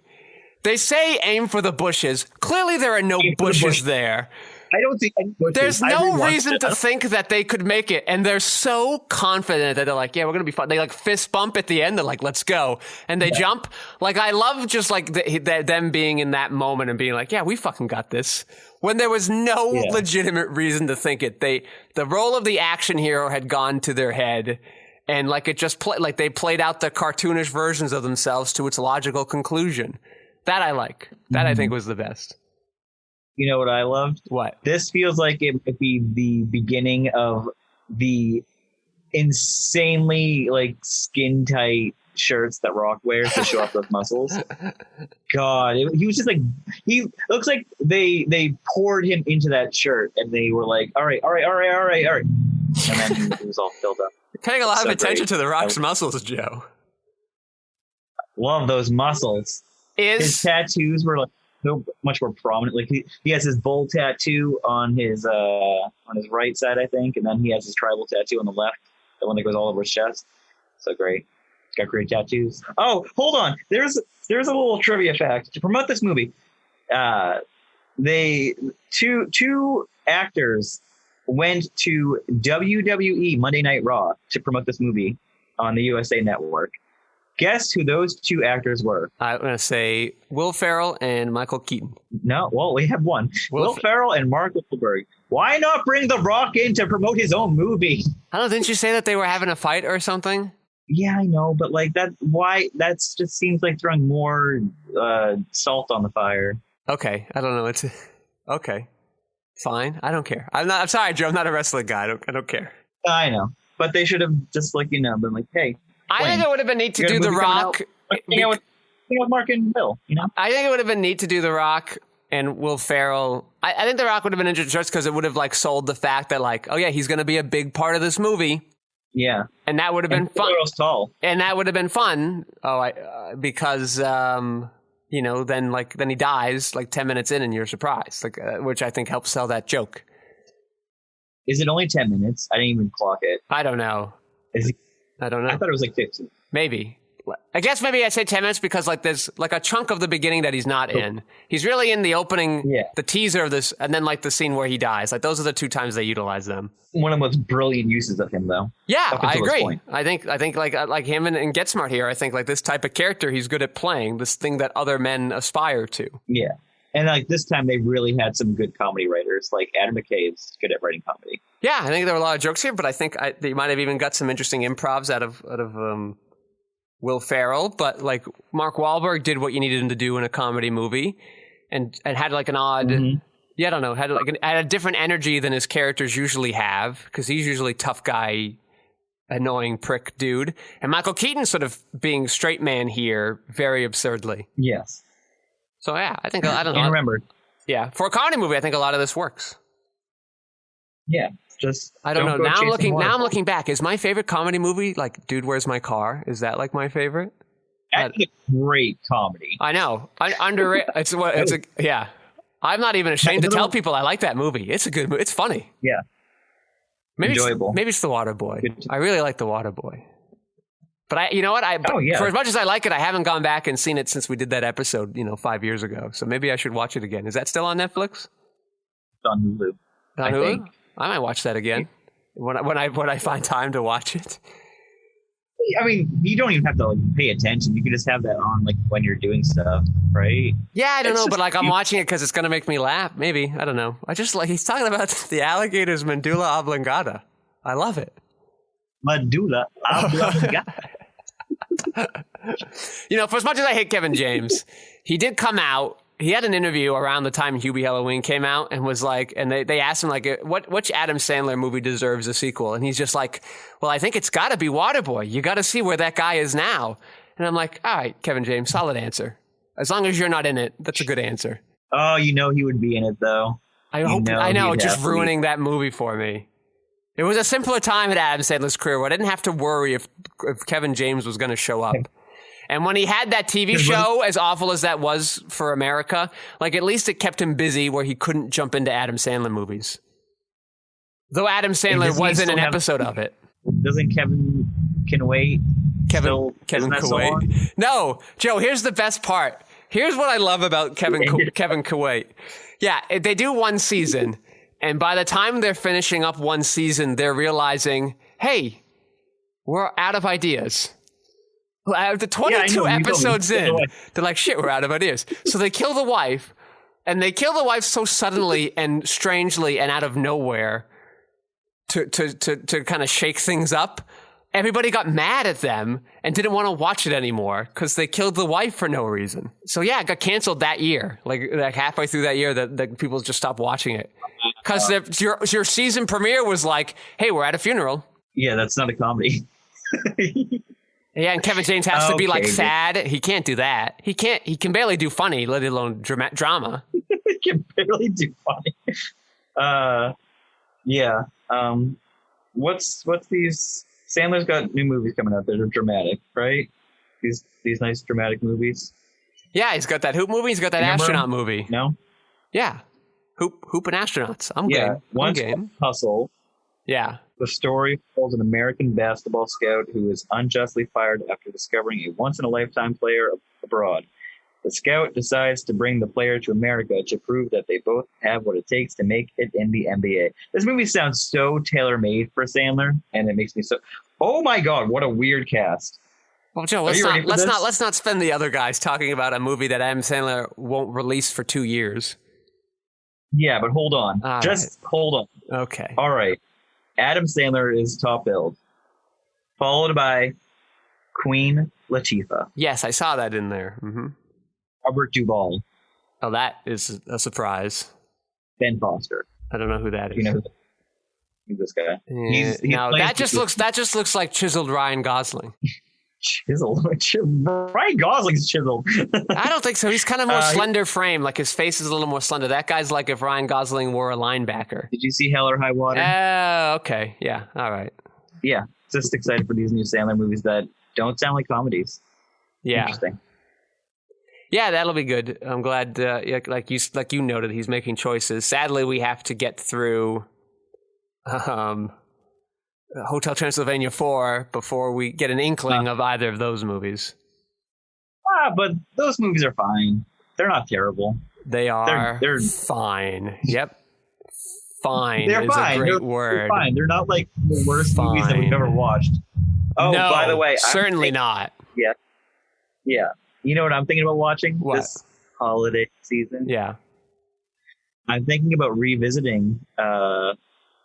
They say aim for the bushes. Clearly there are no bushes there. I don't see any bushes. There's no reason to think that they could make it. And they're so confident that they're like, yeah, we're going to be fine. They like fist bump at the end. They're like, let's go. And they jump. Like, I love just like them being in that moment and being like, yeah, we fucking got this. When there was no legitimate reason to think it. The role of the action hero had gone to their head. And like it just like they played out the cartoonish versions of themselves to its logical conclusion. That I like. That I think was the best. You know what I loved? What? This feels like it would be the beginning of the insanely like skin tight shirts that Rock wears to show off those muscles. God, he was just like, he looks like they poured him into that shirt and they were like, all right. And then he was all filled up. Paying a lot of attention to The Rock's muscles, Joe. Love those muscles. His tattoos were like so much more prominent. Like he has his bull tattoo on his right side, I think, and then he has his tribal tattoo on the left, the one that goes all over his chest. So great. He's got great tattoos. Oh, hold on. There's a little trivia fact to promote this movie. Two actors went to WWE Monday Night Raw to promote this movie on the USA Network. Guess who those two actors were? I'm going to say Will Ferrell and Michael Keaton. No, well, we have one. Will Ferrell and Mark Wahlberg. Why not bring The Rock in to promote his own movie? I don't know, didn't you say that they were having a fight or something? Yeah, I know, but like that just seems like throwing more salt on the fire. Okay, I don't know. It's okay. Fine. I don't care. I'm sorry, Joe. I'm not a wrestling guy. I don't care. I know, but they should have just been like, hey. I think it would have been neat to do The Rock. Hang out with Mark and Bill, you know? I think it would have been neat to do The Rock and Will Ferrell. I think The Rock would have been interesting just because it would have like sold the fact that like, oh yeah, he's going to be a big part of this movie. Yeah. And that would have been fun. Tall. And that would have been fun. Because, then he dies like 10 minutes in and you're surprised, which I think helps sell that joke. Is it only 10 minutes? I didn't even clock it. I don't know. I don't know. I thought it was like 15. Maybe. I guess maybe I say 10 minutes because like there's like a chunk of the beginning that he's not in. He's really in the opening, the teaser of this, and then like the scene where he dies. Like those are the two times they utilize them. One of the most brilliant uses of him, though. Yeah, I agree. I think like him and Get Smart here. I think like this type of character he's good at playing, this thing that other men aspire to. Yeah, and like this time they really had some good comedy writers. Like Adam McKay is good at writing comedy. Yeah, I think there were a lot of jokes here, but I think they might have even got some interesting improvs out of Will Ferrell. But like Mark Wahlberg did what you needed him to do in a comedy movie, and had like an odd, I don't know, had a different energy than his characters usually have because he's usually tough guy, annoying prick dude, and Michael Keaton sort of being straight man here very absurdly. Yes. So yeah, I think I don't know. And remember, yeah, for a comedy movie, I think a lot of this works. Yeah, just I don't know. go Now I'm chasing looking. Now I'm waterfalls. looking back. Is my favorite comedy movie like Dude, Where's My Car? Is that like my favorite? That's a great comedy. I know. Underrated. Yeah. I'm not even ashamed to tell people I like that movie. It's a good movie. It's funny. Yeah, Maybe enjoyable. Maybe it's The Water Boy. Good. I really like The Water Boy. But you know what? Oh, yeah. For as much as I like it, I haven't gone back and seen it since we did that episode, 5 years ago. So maybe I should watch it again. Is that still on Netflix? It's on Hulu. On I Hulu? think. I might watch that again when I find time to watch it. I mean, you don't even have to pay attention. You can just have that on when you're doing stuff, right? Yeah, I don't It's know, just- but I'm watching it because it's going to make me laugh. Maybe. I don't know. I just he's talking about the alligator's medulla oblongata. I love it. Medulla oblongata. For as much as I hate Kevin James, he did come out. He had an interview around the time Hubie Halloween came out and was like, and they asked him which Adam Sandler movie deserves a sequel? And he's just like, well, I think it's got to be Waterboy. You got to see where that guy is now. And I'm like, all right, Kevin James, solid answer. As long as you're not in it, that's a good answer. Oh, he would be in it though. I know, he'd just have to be. ruining that movie for me. It was a simpler time in Adam Sandler's career where I didn't have to worry if Kevin James was going to show up. And when he had that TV show, as awful as that was for America, at least it kept him busy where he couldn't jump into Adam Sandler movies. Though Adam Sandler was in an episode of it. Doesn't Kevin Kuwait? Kevin isn't that so long? Kuwait. No, Joe, here's the best part. Here's what I love about Kevin Kuwait. Yeah, they do one season. And by the time they're finishing up one season, they're realizing, hey, we're out of ideas. The 22 episodes in, they're like, shit, we're out of ideas. So they kill the wife, and they kill the wife so suddenly and strangely and out of nowhere to kind of shake things up. Everybody got mad at them and didn't want to watch it anymore because they killed the wife for no reason. So yeah, it got canceled that year. Like halfway through that year, that people just stopped watching it because your season premiere was like, hey, we're at a funeral. Yeah, that's not a comedy. Yeah, and Kevin James has to be Okay. sad. He can't do that. He can barely do funny, let alone drama. He can barely do funny. Yeah. What's these? Sandler's got new movies coming out that are dramatic, right? These nice dramatic movies. Yeah, he's got that Hoop movie. He's got that Remember astronaut him? movie. No. Yeah, Hoop and astronauts. I'm Yeah. game. I'm Once game. Hustle. Yeah. The story follows an American basketball scout who is unjustly fired after discovering a once-in-a-lifetime player abroad. The scout decides to bring the player to America to prove that they both have what it takes to make it in the NBA. This movie sounds so tailor-made for Sandler, and it makes me so... Oh my God, what a weird cast. Well, Joe, you ready for this? let's not spend the other guys talking about a movie that Adam Sandler won't release for 2 years. Yeah, but hold on. All Just hold on. Okay. All right. Adam Sandler is top billed, followed by Queen Latifah, Yes, I saw that in there. Mm-hmm. Robert Duvall, Oh, that is a surprise. Ben Foster. I don't know who that is. You know who's this guy? He's no, playing- that just looks like chiseled Ryan Gosling. Chisel. Ryan Gosling's chiseled. I don't think so. He's kind of more slender frame. Like his face is a little more slender. That guy's like if Ryan Gosling were a linebacker. Did you see Hell or High Water? Okay. Yeah. All right. Yeah. Just excited for these new Sandler movies that don't sound like comedies. Yeah. Interesting. Yeah, that'll be good. I'm glad. Like you noted, he's making choices. Sadly, we have to get through Hotel Transylvania 4 before we get an inkling of either of those movies. But those movies are fine. They're not terrible. They are They're fine. Yep. Fine They're is fine. a great They're word. fine. They're not like the worst movies that we've Fine. ever watched. Oh, No, by the way, certainly not. Yeah. You know what I'm thinking about watching What? this holiday season? Yeah. I'm thinking about revisiting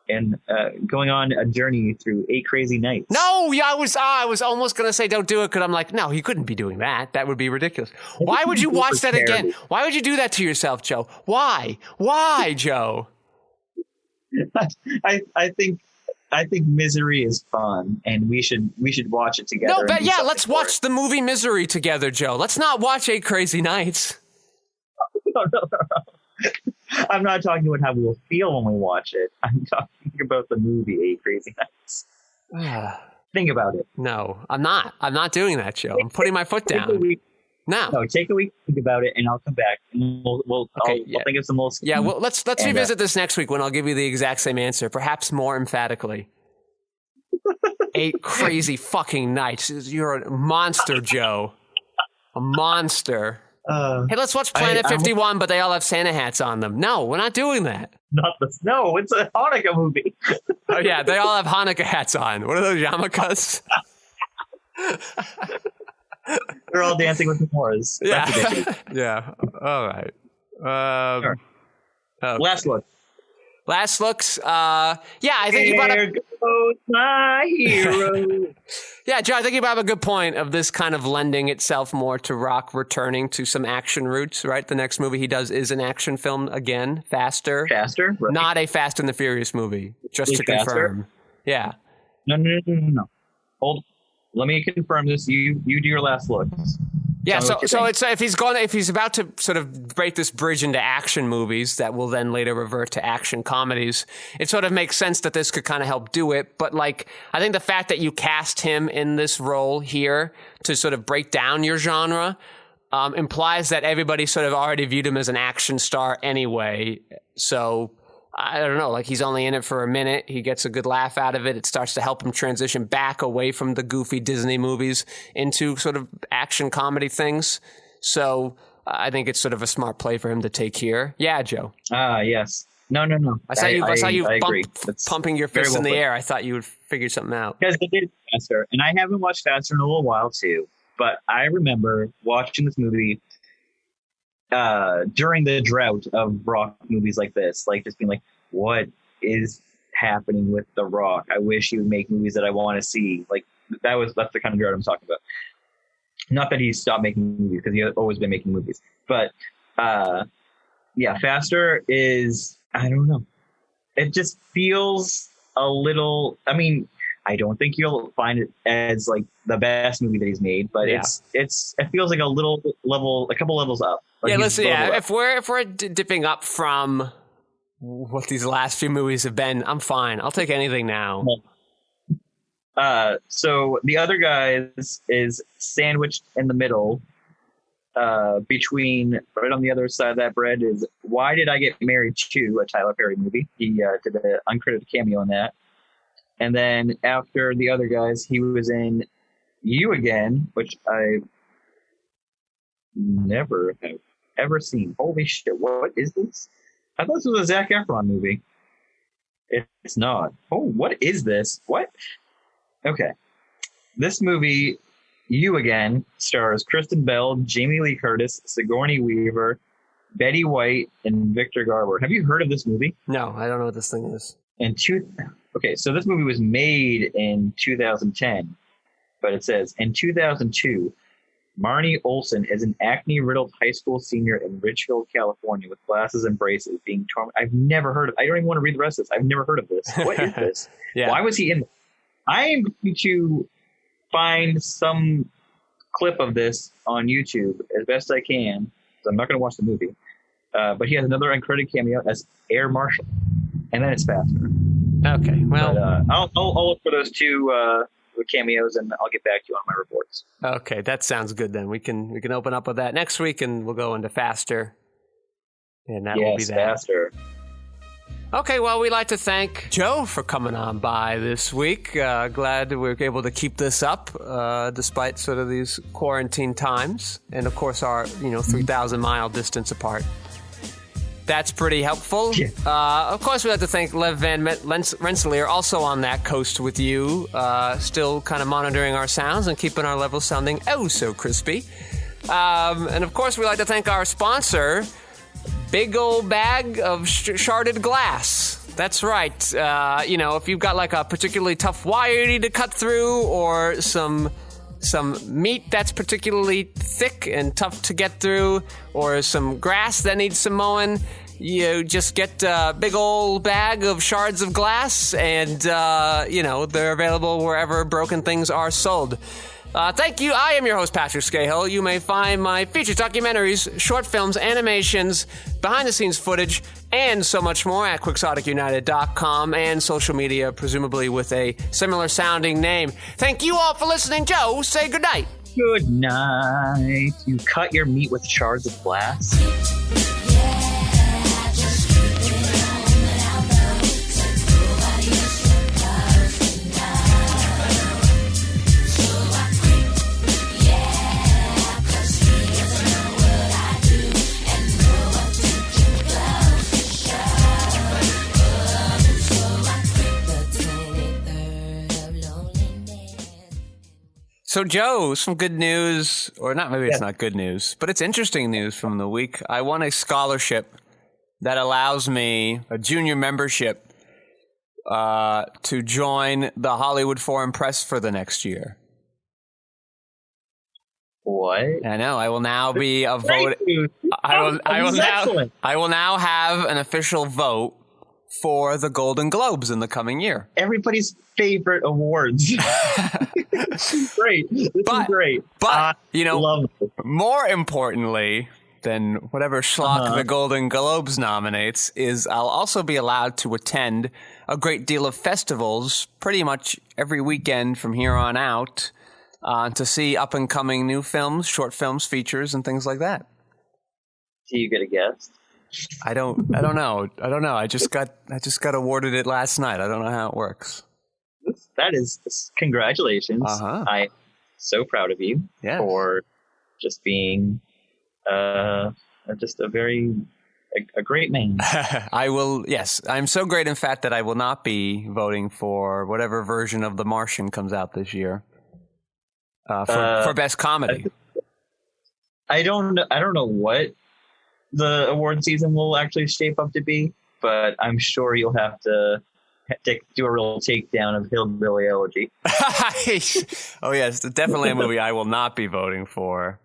and going on a journey through 8 Crazy Nights. No, yeah, I was almost going to say don't do it because I'm like, no, he couldn't be doing that. That would be ridiculous. Why would you watch that again? Why would you do that to yourself, Joe? Why? Why, Joe? I think Misery is fun, and we should watch it together. No, and but do yeah, something let's for watch the movie Misery together, Joe. Let's not watch 8 Crazy Nights. it. No. I'm not talking about how we will feel when we watch it. I'm talking about the movie, Crazy Nights. Think about it. No, I'm not. I'm not doing that, Joe. I'm putting my foot down. No, take a week to think about it, and I'll come back. And we'll think of some more. Yeah, well, let's revisit this next week when I'll give you the exact same answer, perhaps more emphatically. 8 crazy fucking nights. You're a monster, Joe. A monster. Hey, let's watch Planet 51, but they all have Santa hats on them. No, we're not doing that. No, it's a Hanukkah movie. Oh, yeah, they all have Hanukkah hats on. What are those yarmulkes? They're all dancing with the Moors. Yeah. Yeah. All right. Sure. Okay. Last looks. I think you brought up... There goes my hero. Yeah, Joe, I think you brought up a good point of this kind of lending itself more to Rock returning to some action roots, right? The next movie he does is an action film again, Faster. Faster? Right. Not a Fast and the Furious movie, just to confirm. Yeah. No. Hold. Let me confirm this. You do your last looks. Yeah, so it's if he's about to sort of break this bridge into action movies that will then later revert to action comedies, it sort of makes sense that this could kind of help do it. But like, I think the fact that you cast him in this role here to sort of break down your genre implies that everybody sort of already viewed him as an action star anyway. So I don't know, like he's only in it for a minute. He gets a good laugh out of it. It starts to help him transition back away from the goofy Disney movies into sort of action comedy things. So I think it's sort of a smart play for him to take here. Yeah, Joe. Yes. No. I saw you pumping your fist in the air. I thought you would figure something out. Because they did Faster, and I haven't watched Faster in a little while too. But I remember watching this movie during the drought of Rock movies like this, like just being like, what is happening with The Rock? I wish he would make movies that I want to see. Like that's the kind of drought I'm talking about. Not that he stopped making movies, because he has always been making movies. But Faster is, I don't know. It just feels a little, I mean, I don't think you'll find it as like the best movie that he's made, but it feels like a couple levels up. Like if we're dipping up from what these last few movies have been, I'm fine. I'll take anything now. So the other guys is sandwiched in the middle, between right on the other side of that bread is Why Did I Get Married to, a Tyler Perry movie. He did an uncredited cameo in that. And then after the other guys, he was in You Again, which I never have ever seen. Holy shit, what is this? I thought this was a Zac Efron movie. It's not. Oh, what is this? What? Okay. This movie, You Again, stars Kristen Bell, Jamie Lee Curtis, Sigourney Weaver, Betty White, and Victor Garber. Have you heard of this movie? No, I don't know what this thing is. Okay, so this movie was made in 2010, but it says, in 2002, Marnie Olson is an acne-riddled high school senior in Ridgefield, California, with glasses and braces, being tormented. I've never heard of it. I don't even want to read the rest of this. I've never heard of this. What is this? Yeah. Why was he in this? I am going to find some clip of this on YouTube as best I can, because I'm not going to watch the movie. But he has another uncredited cameo as Air Marshal, and then it's Faster. Okay, well, but, I'll look for those two cameos, and I'll get back to you on my reports. Okay, that sounds good. Then we can open up with that next week, and we'll go into Faster, and that will be that. Faster. Okay, well, we'd like to thank Joe for coming on by this week. Glad we were able to keep this up despite sort of these quarantine times, and of course our 3,000-mile distance apart. That's pretty helpful. Yeah. Of course, we'd like to thank Lev Van Rensselaer, also on that coast with you, still kind of monitoring our sounds and keeping our levels sounding oh so crispy. And of course, we'd like to thank our sponsor, Big Old Bag of Sharded Glass. That's right. If you've got like a particularly tough wire you need to cut through, or some meat that's particularly thick and tough to get through, or some grass that needs some mowing, you just get a big old bag of shards of glass, and they're available wherever broken things are sold. Thank you. I am your host, Patrick Skeyhill. You may find my features, documentaries, short films, animations, behind-the-scenes footage, and so much more at quixoticunited.com and social media, presumably with a similar-sounding name. Thank you all for listening. Joe, say goodnight. Good night. You cut your meat with shards of glass. So, Joe, some good news, or not, maybe it's not good news, but it's interesting news from the week. I won a scholarship that allows me a junior membership to join the Hollywood Foreign Press for the next year. What? I know. I will now be a vote. I will now have an official vote for the Golden Globes in the coming year. Everybody's favorite awards. This is great. This is great. But, love it. More importantly than whatever schlock the Golden Globes nominates is I'll also be allowed to attend a great deal of festivals pretty much every weekend from here on out to see up-and-coming new films, short films, features, and things like that. Do you get a guess? I don't know. I just got awarded it last night. I don't know how it works. That is congratulations. I'm so proud of you for just being just a great man. I will. Yes, I'm so great. In fact, that I will not be voting for whatever version of The Martian comes out this year for best comedy. I don't know what the award season will actually shape up to be, but I'm sure you'll have to do a real takedown of Hillbilly Elegy. Oh yes, definitely a movie I will not be voting for,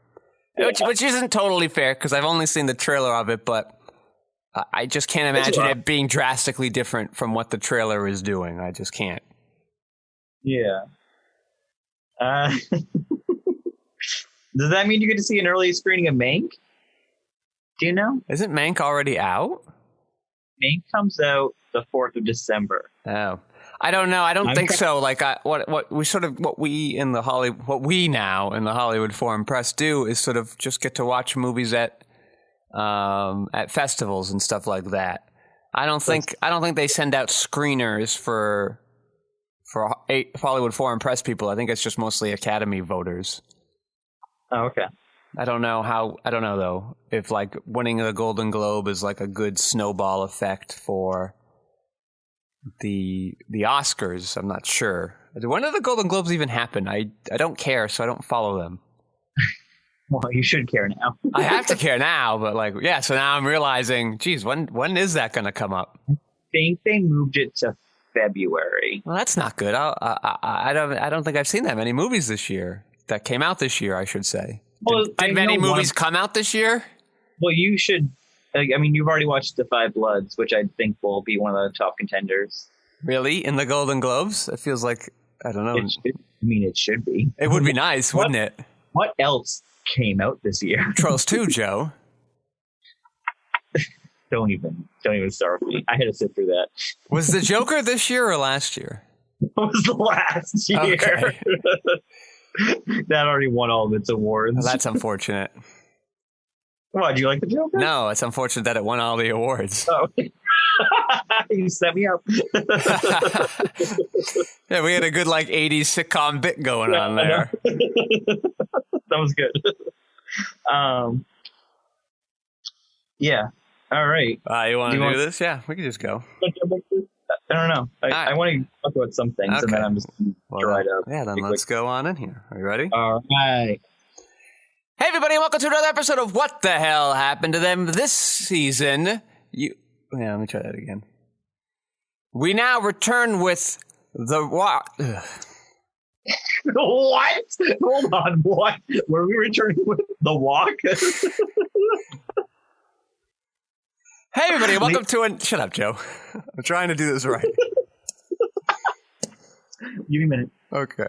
which isn't totally fair because I've only seen the trailer of it, but I just can't imagine it being drastically different from what the trailer is doing. I just can't. Yeah. Does that mean you get to see an early screening of Mank? Do you know? Isn't Mank already out? Mank comes out the 4th of December. Oh, I don't know. I don't think so. Like what we now in the Hollywood Foreign Press do is sort of just get to watch movies at festivals and stuff like that. I don't think they send out screeners for Hollywood Foreign Press people. I think it's just mostly Academy voters. Oh, okay. I don't know though if like winning the Golden Globe is like a good snowball effect for the Oscars. I'm not sure. When do the Golden Globes even happen? I don't care, so I don't follow them. Well, you should care now. I have to care now, but so now I'm realizing, geez, when is that going to come up? I think they moved it to February. Well, that's not good. I don't think I've seen that many movies this year that came out this year, I should say. Well, did many movies come out this year? Well, you should. I mean, you've already watched The Five Bloods, which I think will be one of the top contenders. Really? In the Golden Globes? It feels like, I don't know. It should be. It would be nice, wouldn't it? What else came out this year? Trolls 2, Joe. Don't even start with me. I had to sit through that. Was the Joker this year or last year? It was last year. Okay. That already won all of its awards. Well, that's unfortunate. What, do you like the Joker? No, it's unfortunate that it won all the awards. Oh. You set me up. Yeah, we had a good 80s sitcom bit going on there. That was good. Yeah. All right. You want to do this? Yeah, we can just go. I don't know. I want to talk about some things, and then I'm just dried up. Yeah, then let's go on in here. Are you ready? All right. Hey, everybody, welcome to another episode of What the Hell Happened to Them this season. Let me try that again. We now return with the What? What? Hold on, what? Were we returning with the walk? Hey, everybody, welcome to Shut up, Joe. I'm trying to do this right. Give me a minute. Okay.